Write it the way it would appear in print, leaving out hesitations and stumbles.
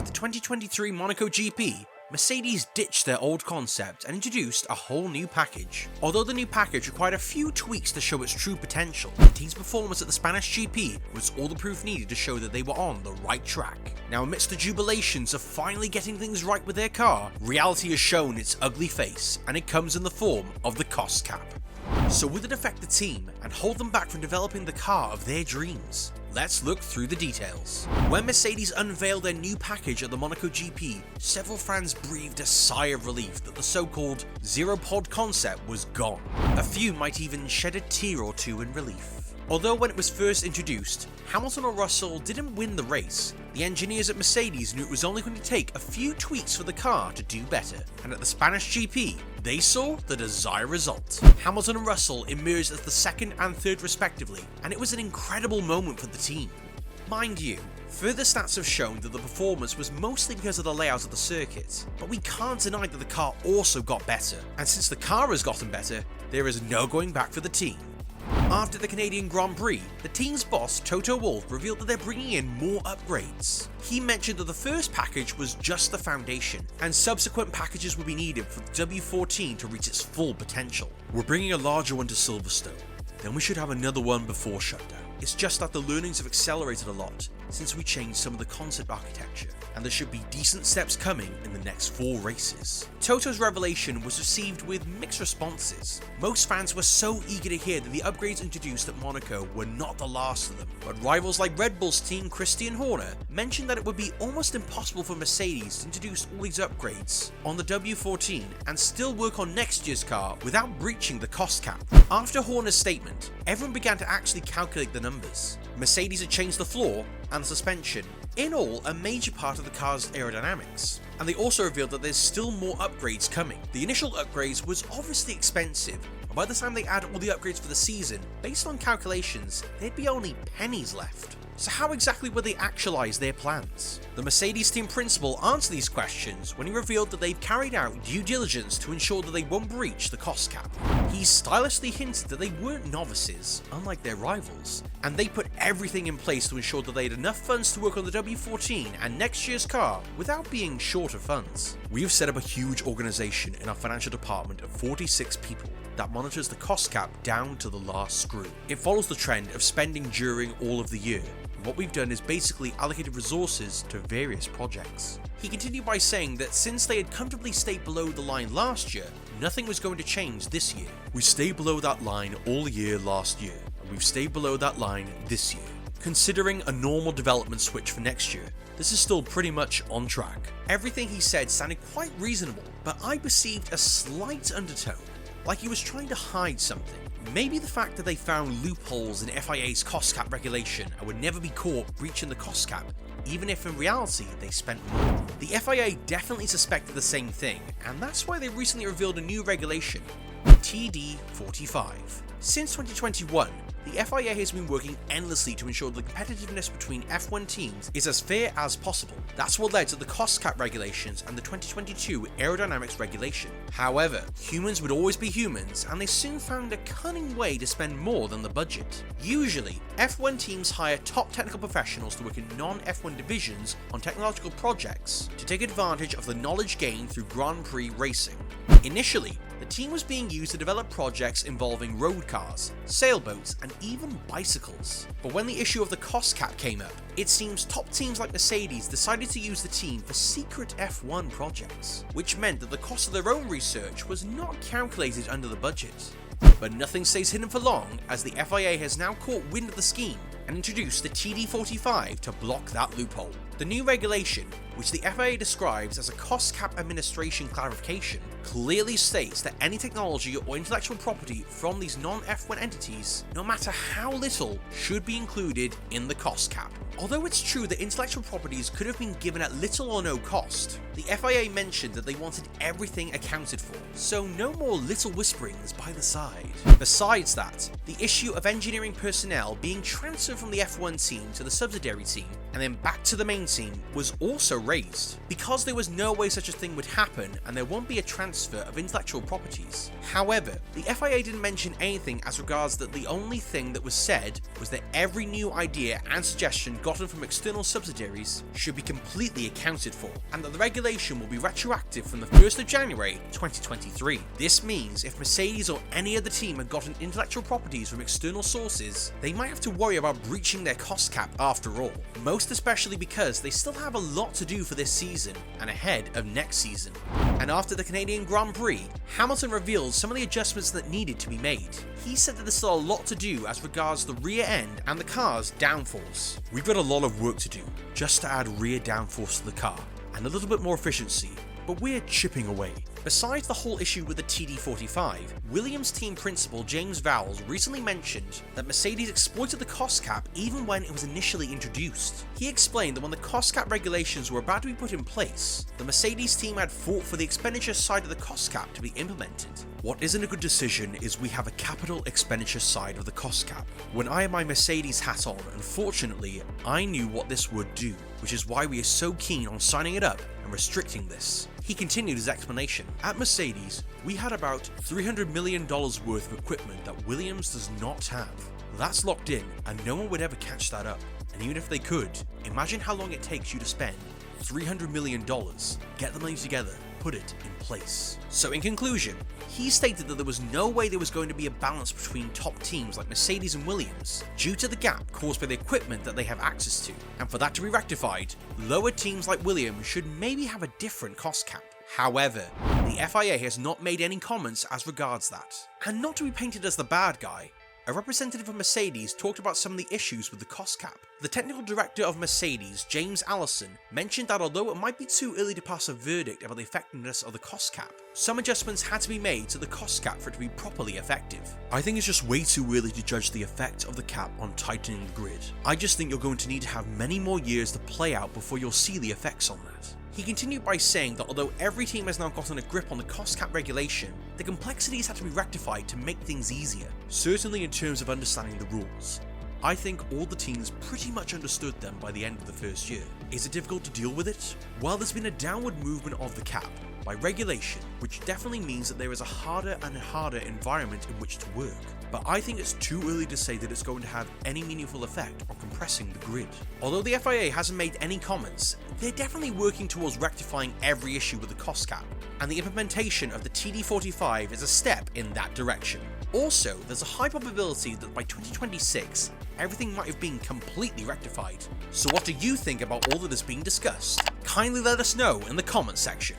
At the 2023 Monaco GP, Mercedes ditched their old concept and introduced a whole new package. Although the new package required a few tweaks to show its true potential, the team's performance at the Spanish GP was all the proof needed to show that they were on the right track. Now, amidst the jubilations of finally getting things right with their car, reality has shown its ugly face, and it comes in the form of the cost cap. So will it affect the team and hold them back from developing the car of their dreams? Let's look through the details. When Mercedes unveiled their new package at the Monaco GP, several fans breathed a sigh of relief that the so-called zero-pod concept was gone. A few might even shed a tear or two in relief. Although when it was first introduced, Hamilton or Russell didn't win the race, the engineers at Mercedes knew it was only going to take a few tweaks for the car to do better, and at the Spanish GP, they saw the desired result. Hamilton and Russell emerged as the second and third respectively, and it was an incredible moment for the team. Mind you, further stats have shown that the performance was mostly because of the layout of the circuit, but we can't deny that the car also got better, and since the car has gotten better, there is no going back for the team. After the Canadian Grand Prix, the team's boss Toto Wolff revealed that they're bringing in more upgrades. He mentioned that the first package was just the foundation, and subsequent packages will be needed for the W14 to reach its full potential. We're bringing a larger one to Silverstone, then we should have another one before shutdown. It's just that the learnings have accelerated a lot since we changed some of the concept architecture, and there should be decent steps coming in the next 4 races. Toto's revelation was received with mixed responses. Most fans were so eager to hear that the upgrades introduced at Monaco were not the last of them, but rivals like Red Bull's team Christian Horner mentioned that it would be almost impossible for Mercedes to introduce all these upgrades on the W14 and still work on next year's car without breaching the cost cap. After Horner's statement, everyone began to actually calculate the numbers. Mercedes had changed the floor and the suspension, in all a major part of the car's aerodynamics, and they also revealed that there's still more upgrades coming. The initial upgrades was obviously expensive, and by the time they add all the upgrades for the season, based on calculations, there'd be only pennies left. So how exactly would they actualize their plans? The Mercedes team principal answered these questions when he revealed that they've carried out due diligence to ensure that they won't breach the cost cap. He stylishly hinted that they weren't novices, unlike their rivals, and they put everything in place to ensure that they had enough funds to work on the W14 and next year's car without being short of funds. We have set up a huge organization in our financial department of 46 people that monitors the cost cap down to the last screw. It follows the trend of spending during all of the year. What we've done is basically allocated resources to various projects. He continued by saying that since they had comfortably stayed below the line last year, nothing was going to change this year. We stayed below that line all year last year, and we've stayed below that line this year. Considering a normal development switch for next year, this is still pretty much on track. Everything he said sounded quite reasonable, but I perceived a slight undertone, like he was trying to hide something. Maybe the fact that they found loopholes in FIA's cost cap regulation and would never be caught breaching the cost cap, even if in reality they spent more. The FIA definitely suspected the same thing, and that's why they recently revealed a new regulation, TD45. Since 2021, the FIA has been working endlessly to ensure the competitiveness between F1 teams is as fair as possible. That's what led to the cost cap regulations and the 2022 aerodynamics regulation. However, humans would always be humans, and they soon found a cunning way to spend more than the budget. Usually, F1 teams hire top technical professionals to work in non-F1 divisions on technological projects to take advantage of the knowledge gained through Grand Prix racing. Initially, the team was being used to develop projects involving road cars, sailboats, and even bicycles. But when the issue of the cost cap came up, it seems top teams like Mercedes decided to use the team for secret F1 projects, which meant that the cost of their own research was not calculated under the budget. But nothing stays hidden for long, as the FIA has now caught wind of the scheme and introduced the TD45 to block that loophole. The new regulation, which the FIA describes as a cost cap administration clarification, clearly states that any technology or intellectual property from these non-F1 entities, no matter how little, should be included in the cost cap. Although it's true that intellectual properties could have been given at little or no cost, the FIA mentioned that they wanted everything accounted for, so no more little whisperings by the side. Besides that, the issue of engineering personnel being transferred from the F1 team to the subsidiary team and then back to the main team was also raised, because there was no way such a thing would happen and there won't be a transfer of intellectual properties. However, the FIA didn't mention anything as regards that the only thing that was said was that every new idea and suggestion gotten from external subsidiaries should be completely accounted for, and that the regulation will be retroactive from the 1st of January 2023. This means if Mercedes or any other team had gotten intellectual properties from external sources, they might have to worry about breaching their cost cap after all, most especially because they still have a lot to do for this season and ahead of next season. And after the Canadian Grand Prix, Hamilton revealed some of the adjustments that needed to be made. He said that there's still a lot to do as regards the rear end and the car's downforce. We've got a lot of work to do just to add rear downforce to the car and a little bit more efficiency, but we're chipping away. Besides the whole issue with the TD45, Williams team principal James Vowles recently mentioned that Mercedes exploited the cost cap even when it was initially introduced. He explained that when the cost cap regulations were about to be put in place, the Mercedes team had fought for the expenditure side of the cost cap to be implemented. What isn't a good decision is we have a capital expenditure side of the cost cap. When I had my Mercedes hat on, unfortunately, I knew what this would do, which is why we are so keen on signing it up and restricting this. He continued his explanation. At Mercedes, we had about $300 million worth of equipment that Williams does not have. That's locked in, and no one would ever catch that up. And even if they could, imagine how long it takes you to spend $300 million, get the money together, put it in place. So in conclusion, he stated that there was no way there was going to be a balance between top teams like Mercedes and Williams due to the gap caused by the equipment that they have access to, and for that to be rectified, lower teams like Williams should maybe have a different cost cap. However, the FIA has not made any comments as regards that. And not to be painted as the bad guy, a representative of Mercedes talked about some of the issues with the cost cap. The technical director of Mercedes, James Allison, mentioned that although it might be too early to pass a verdict about the effectiveness of the cost cap, some adjustments had to be made to the cost cap for it to be properly effective. I think it's just way too early to judge the effect of the cap on tightening the grid. I just think you're going to need to have many more years to play out before you'll see the effects on that. He continued by saying that although every team has now gotten a grip on the cost cap regulation, the complexities had to be rectified to make things easier, certainly in terms of understanding the rules. I think all the teams pretty much understood them by the end of the first year. Is it difficult to deal with it? Well, there's been a downward movement of the cap by regulation, which definitely means that there is a harder and harder environment in which to work. But I think it's too early to say that it's going to have any meaningful effect on compressing the grid. Although the FIA hasn't made any comments, they're definitely working towards rectifying every issue with the cost cap, and the implementation of the TD45 is a step in that direction. Also, there's a high probability that by 2026, everything might have been completely rectified. So what do you think about all that is being discussed? Kindly let us know in the comments section.